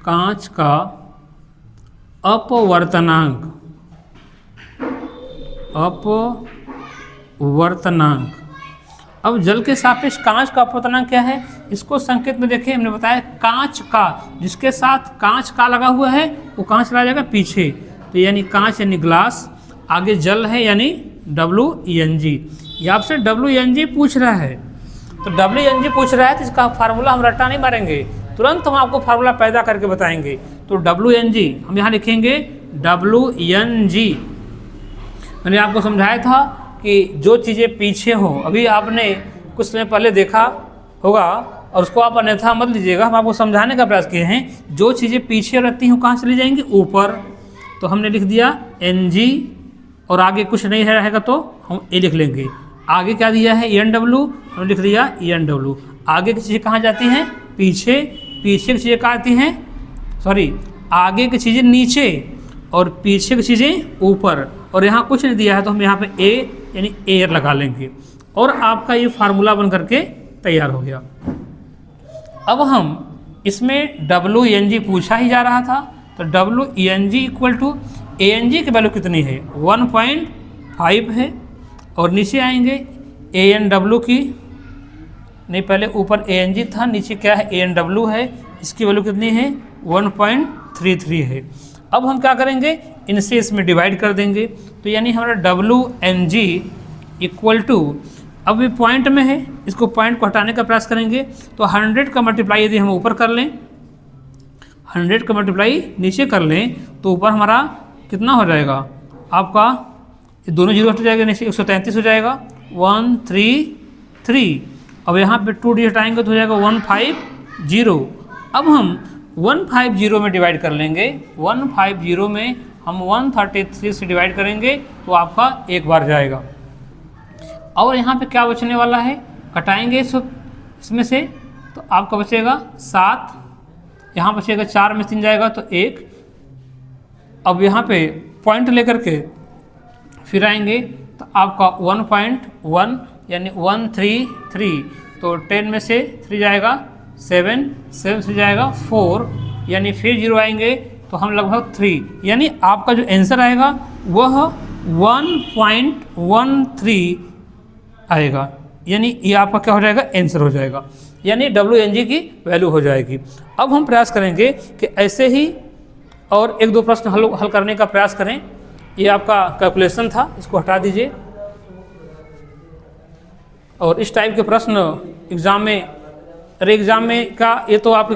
कांच का अपवर्तनांक, अपवर्तनांक। अब जल के सापेक्ष कांच का अपवर्तनांक क्या है, इसको संकेत में देखिए, हमने बताया कांच का, जिसके साथ कांच का लगा हुआ है वो कांच चला जाएगा पीछे, तो यानी कांच यानी ग्लास, आगे जल है यानी WNG। ये आपसे WNG पूछ रहा है, तो WNG पूछ रहा है तो इसका फार्मूला हम रट्टा नहीं मारेंगे, तुरंत हम आपको फार्मूला पैदा करके बताएंगे। तो WNG हम यहाँ लिखेंगे WNG। मैंने आपको समझाया था कि जो चीज़ें पीछे हो, अभी आपने कुछ समय पहले देखा होगा और उसको आप अन्यथा मत लीजिएगा, हम आपको समझाने का प्रयास किए हैं। जो चीज़ें पीछे रहती हैं कहाँ चली जाएंगी, ऊपर। तो हमने लिख दिया NG और आगे कुछ नहीं रहेगा तो हम A लिख लेंगे। आगे क्या दिया है NW, हमने लिख दिया NW। आगे की चीज़ें कहाँ जाती हैं, पीछे। पीछे की चीज़ें कहाँ आती हैं, सॉरी, आगे की चीज़ें नीचे और पीछे की चीज़ें ऊपर। और यहाँ कुछ नहीं दिया है तो हम यहाँ पे A यानी एयर लगा लेंगे और आपका ये फार्मूला बन करके तैयार हो गया। अब हम इसमें WNG पूछा ही जा रहा था, तो WNG इक्वल टू ANG की वैल्यू कितनी है, 1.5 है। और नीचे आएंगे ANW की, नहीं पहले ऊपर ANG था, नीचे क्या है ANW है, इसकी वैल्यू कितनी है 1.33 है। अब हम क्या करेंगे, इनसे इसमें डिवाइड कर देंगे, तो यानी हमारा WNG इक्वल टू, अब ये पॉइंट में है, इसको पॉइंट को हटाने का प्रयास करेंगे, तो 100 का मल्टीप्लाई यदि हम ऊपर कर लें, 100 का मल्टीप्लाई नीचे कर लें, तो ऊपर हमारा कितना हो जाएगा आपका, ये दोनों जीरो हट जाएगा, नीचे 133 हो जाएगा, 133। अब यहाँ पे 2 डी हटाएंगे तो हो जाएगा 150। अब हम 150 में डिवाइड कर लेंगे, 150 में हम 133 से डिवाइड करेंगे तो आपका एक बार जाएगा। और यहाँ पे क्या बचने वाला है, घटाएंगे इसमें से तो आपका बचेगा 7, यहाँ बचेगा 4 में 3 जाएगा तो 1। अब यहाँ पे पॉइंट लेकर के फिर आएंगे तो आपका 1.1 यानी 133, तो 10 में से 3 जाएगा 7, 7 से जाएगा 4, यानी फिर 0 आएंगे तो हम लगभग 3, यानी आपका जो आंसर आएगा वह 1.13 आएगा, यानी ये आपका क्या हो जाएगा, आंसर हो जाएगा, यानी WNG की वैल्यू हो जाएगी। अब हम प्रयास करेंगे कि ऐसे ही और 1-2 प्रश्न हल करने का प्रयास करें। ये आपका कैलकुलेशन था, इसको हटा दीजिए। और इस टाइप के प्रश्न एग्ज़ाम में, अरे एग्ज़ाम में का ये तो आप